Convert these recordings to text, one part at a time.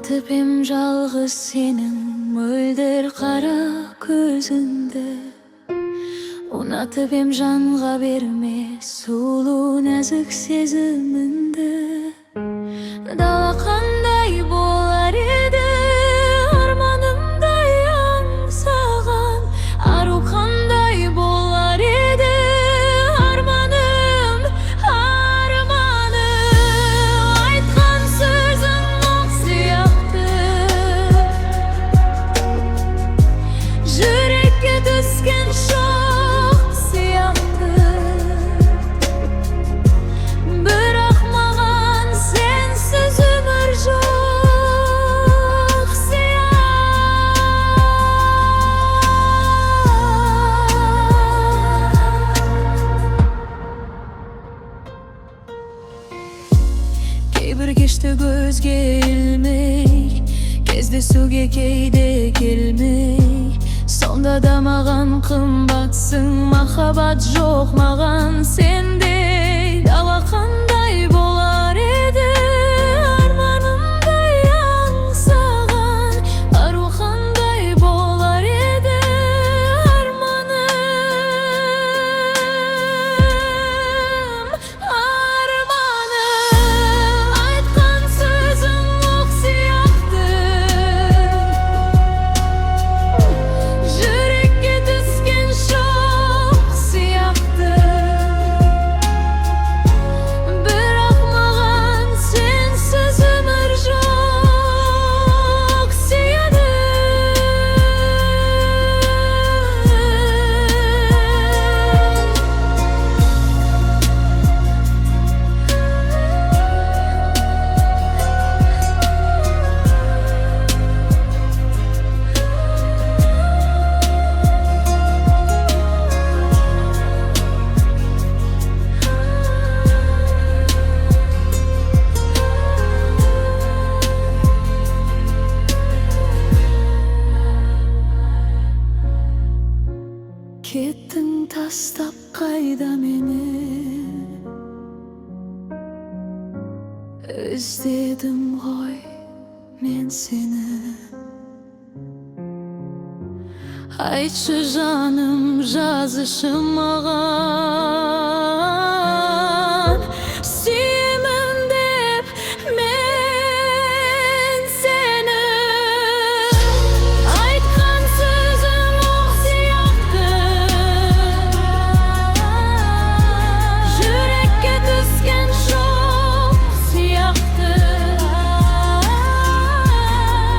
Unatıp hem жалғыз senin mölder kara gözünde. Unatıp hem janға berme sulu нәзік сезіміңді. Дала қандай болар еді арманымдай аңсаған, ару қандай болар еді арманым, айтқан сөзің оқ сияқты, жүрекке түскен шоқ сияқты. Бірақ маған сенсіз өмір жоқ Кейбір кешті көзге ілмей, кездесуге кейде келмей, сонда да маған қымбатсың. Махаббат жоқ маған сендей. Дала қандай болар еді арманымдай аңсаған, ару қандай болар еді арманым, айтқан сөзің оқ сияқты, жүрекке түскен шоқ сияқты. Бірақ маған сенсіз өмір жоқ сияды. Кеттің тастап қайда мені, іздедім ғой мен сені. Айтшы жаным, жазышы маған, сүйемін деп мен сені. Айтқан сөзің оқ сияқты, жүрекке түскен шоқ сияқты.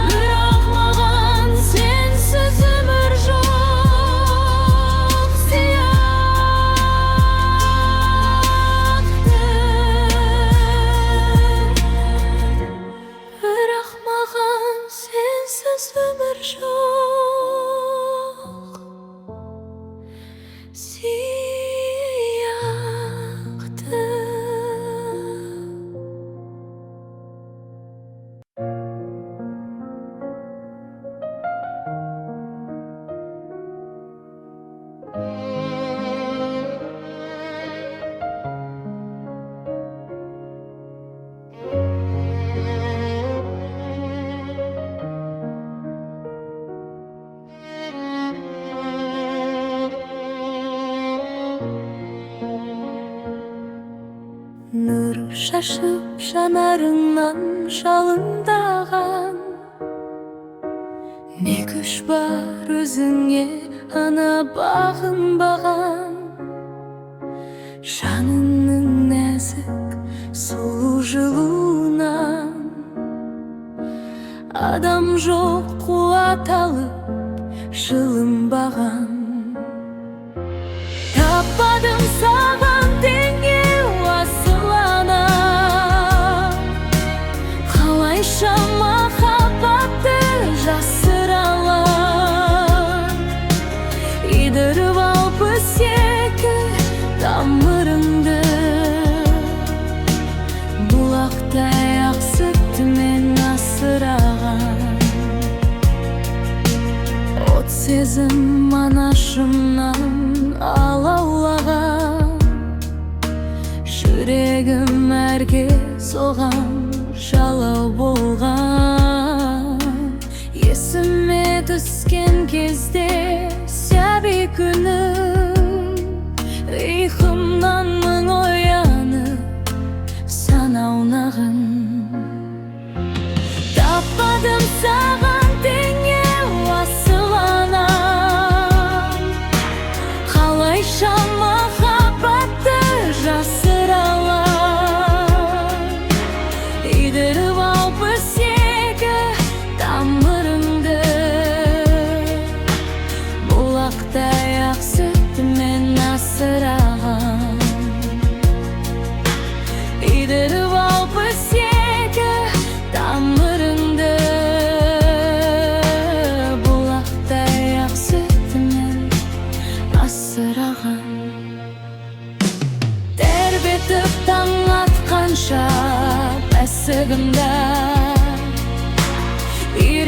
Бірақ маған сенсіз өмір жоқ сияқты. Бірақ маған сенсіз өмір жоқ сияқты. Нұр шашып жанарыңнан жалындаған, не күш бар өзіңе ана бағынбаған. Жаныңның нәзік сұлу жылуынан адам жоқ қуат алып жылынбаған. Таппадым саған теңеу асылана, қалайша махаббатты жасыра алам. Идіріп алып өсекі тамырыңды, бұлақтай ақ сүттімен асыраған. От сезім анашымнан алаулаған, жүрегім әрге соған жалау болған.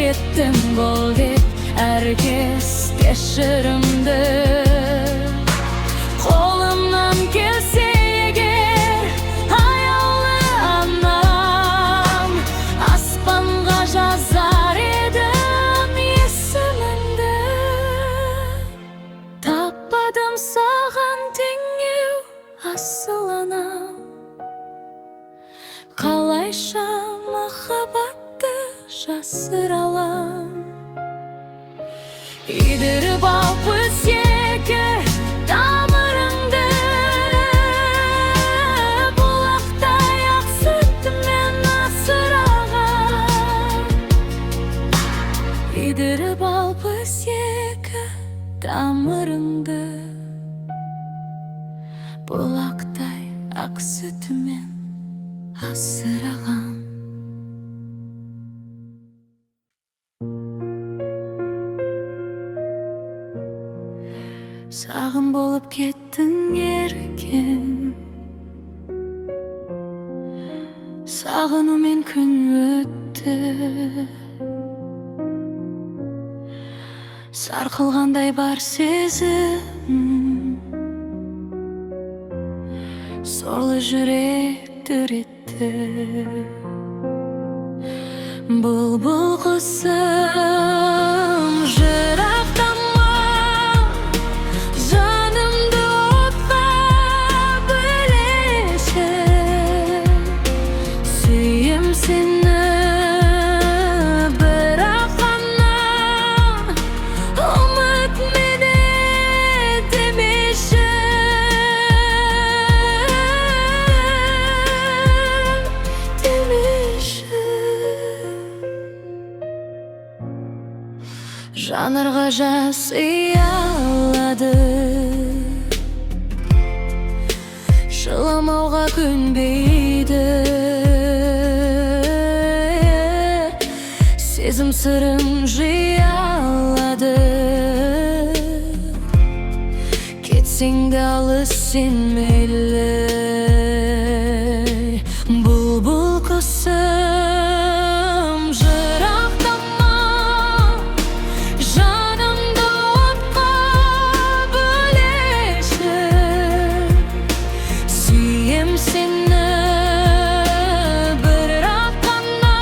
kettim bol deyip herkes keşirimdi. Kolumdan gelse eğer hayallı anam, aspanga yazar edim esimimde. Tapmadım sağan tengeu asıl anam, kalayşa mahabatты жасыраlam. Иdirip алып өзгеге тамырыңды, бұлақтай ақ сүтімен асыраған. Иdirip алып өзгеге тамырыңды, бұлақтай ақ сүтімен асыраған. Sağım bolup kettin erken, sağınымен күн өтті. Сарқылғандай бар сезім, сорлы жүрек дүретті. Бұлбұл құсым жырақтама, жанымды отқа бөлеші. Сүйем сені бірақ қана, ұмыт мені демеші. Жанарға жас ұялады, жыламауға көнбейді. Сезім сырын жиялады, кетсең де алыс сен мейлі. Бұлбұл құсым жырақтама, жанымды отқа бөлеші. Сүйем сені бірақ қана,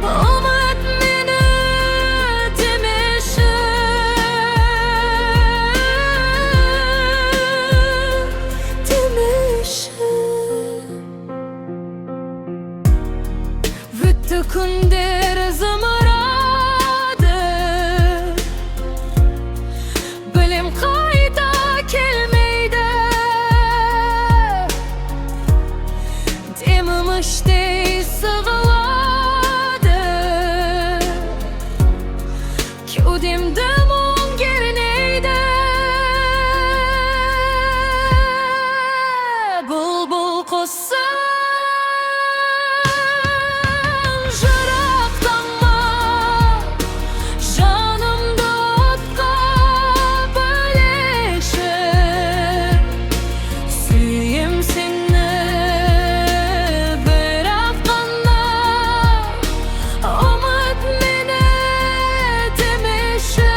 ұмыт мені демеші. Өтті күндер зымырады, білем қайта келмейді. Демім іштей сығылады, кеудемді мұң кернейді. Бұлбұл құсым жырақтама, жанымды отқа бөлеші. Сүйем сені бірақ қана, ұмыт мені демеші.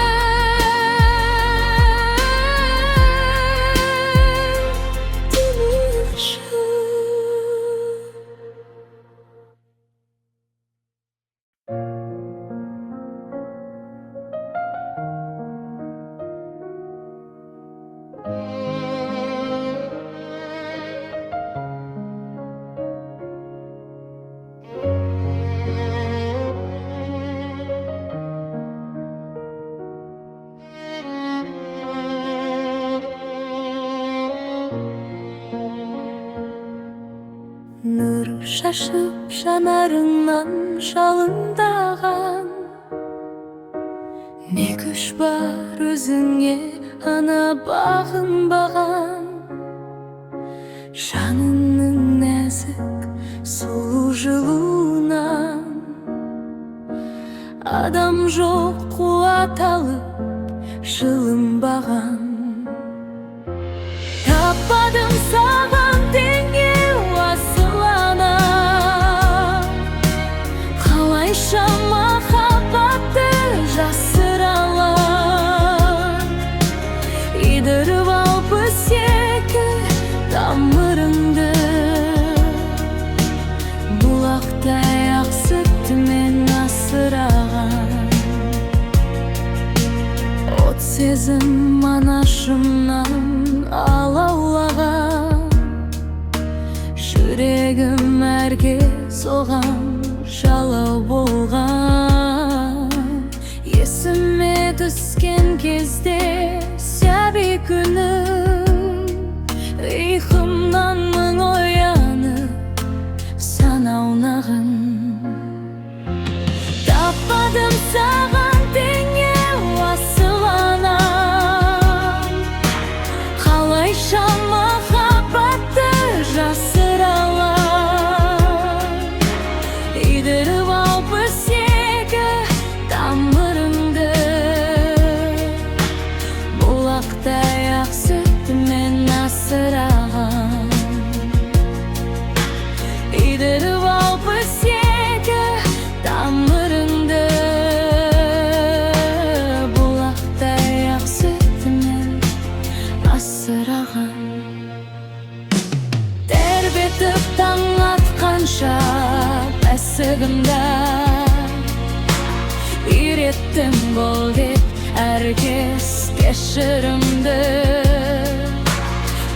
Нұр шашып жанарыңнан жалындаған, не күш бар өзіңе ана бағынбаған. Жаныңның нәзік сұлу жылуынан адам жоқ қуат алып жылынбаған. Таппадым саған теңеу асыл ана, қалайша махаббатты сезім анашымнан алаулаған, жүрегім әрге соған жалау болған. Есіме түскен кезде сәби күнім, ұйқымнан мың оянып санау нағын. Таппадым саған теңеу асыланам, қалайша махаббатты жасыра алам. Идіріп алып өсегі тамырыңды, бұлақтай ақ сүтімен асыраған. Идіріп алып өсегі тамырыңды, бұлақтай ақ сүтімен асыраған. Тербетіп таң атқанша бәсігімді үйреттім бол деп әркез кешірімді.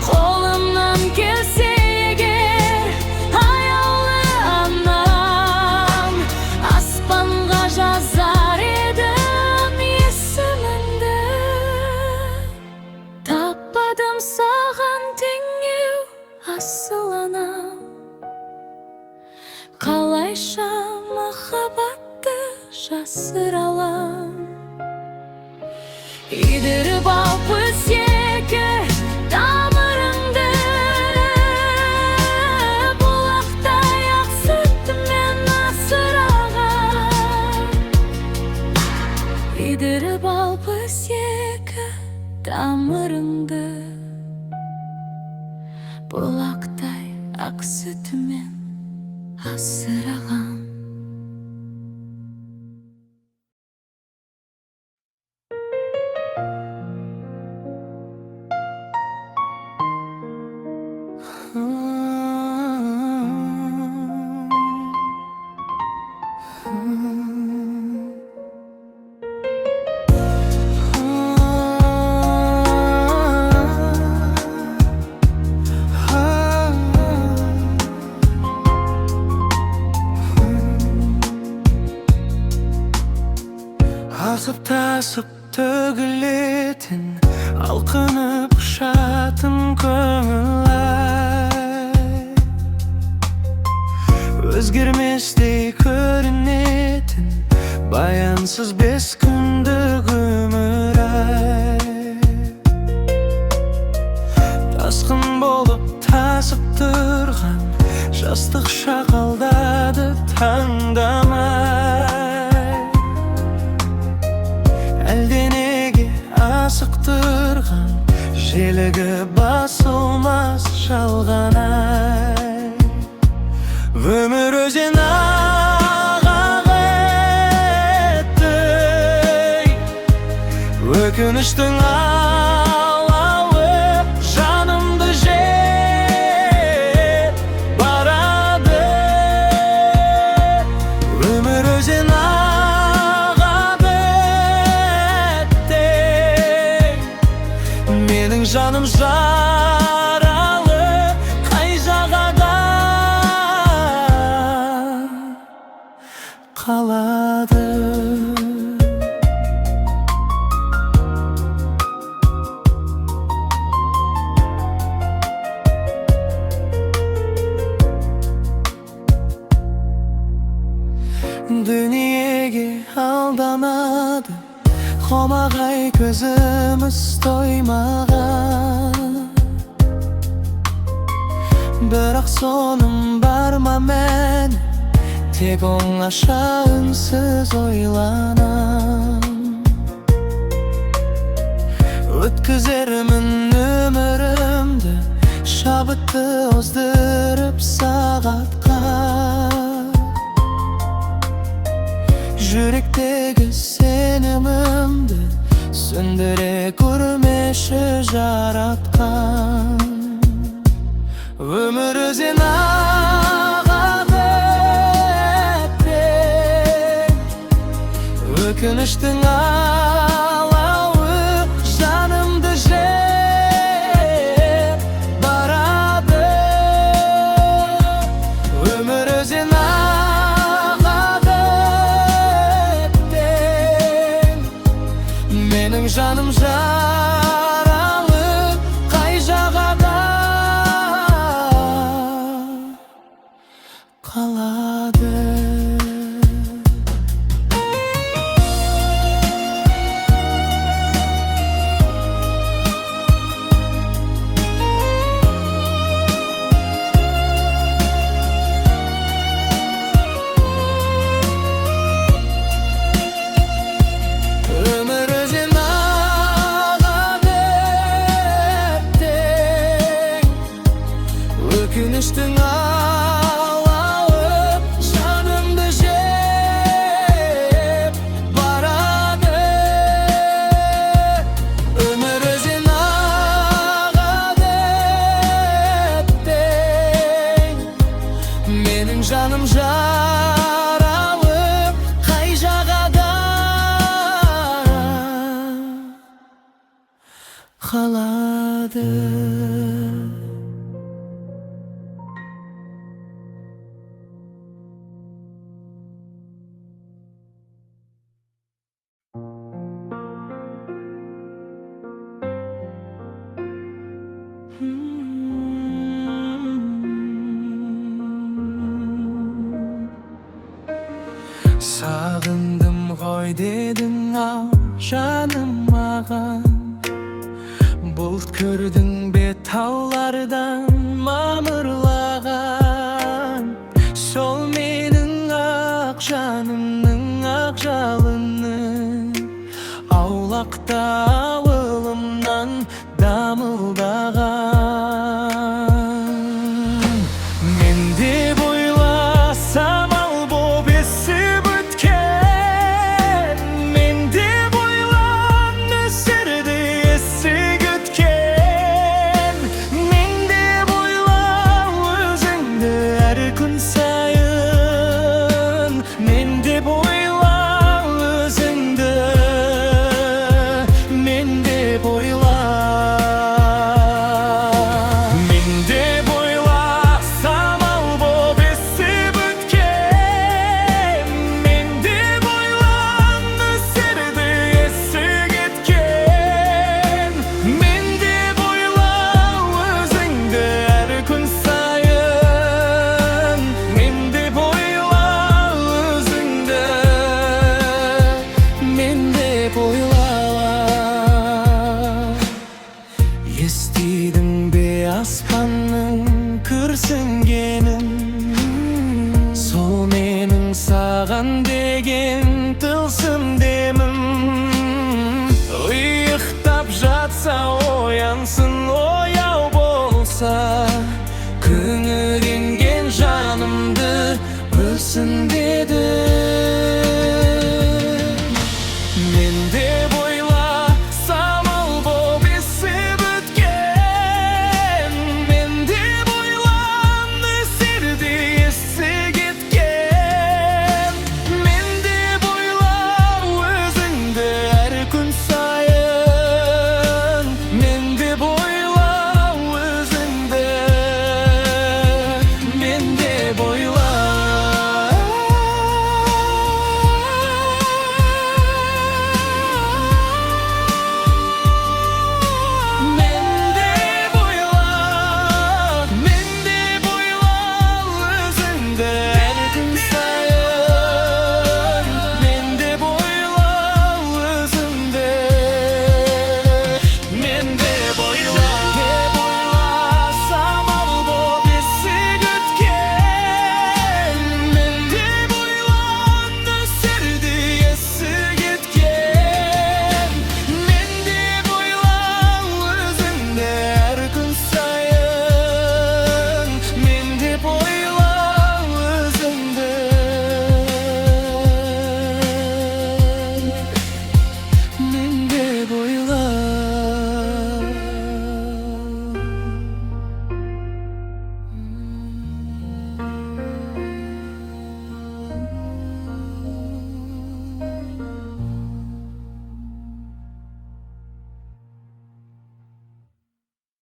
Қолымнан келсе егер аяулы анам, аспанға жазар едім есіміңді. Таппадым саған теңеу асыл анам, қалайша махаббатты жасыра алам. Идіріп алып өсегі тамырыңды, бұлақтай ақ сүтімен асыраған. Идіріп алып өсегі тамырыңды, бұлақтай ақ сүтімен асыраған. Асып тасып төгілетін, алқынып ұшатын көңіл ай, өзгерместей көрінетін баянсыз бес күндік өмір ай. Тасқын болып тасып тұрған жастық шақалдады таңдамай. Әлденеге асықтырған желігі басылмас жалған ай. Өмір өзен ағағетті, өкініштің алауы жанымды жеп барады. Өмір өзен менің жаным жаралы қай жағада қалады. Дүниеге алдамады, қомағай көзіміз тоймаған, бірақ соным бар ма мәні, тек оңаша үнсіз ойланам. Өткізермін өмірімді шабытты оздырып сағатқа, жүректегі сенімімді сөндіре көрмеші жаратқан. Өмір өзен ағады өкініштің алауы Mening жаным жаралып қай жағада қалады. Өкініштің алауы жанымды жеп барады. Өмір өзен ағады әттең. Менің жаным жаралып қай жағада қалады. Сағындым ғой дедің ау жаным маған, бұлт көрдің бе таулардан мамырлаған. Сол менің ақ жанымның ақ жалыны аулақта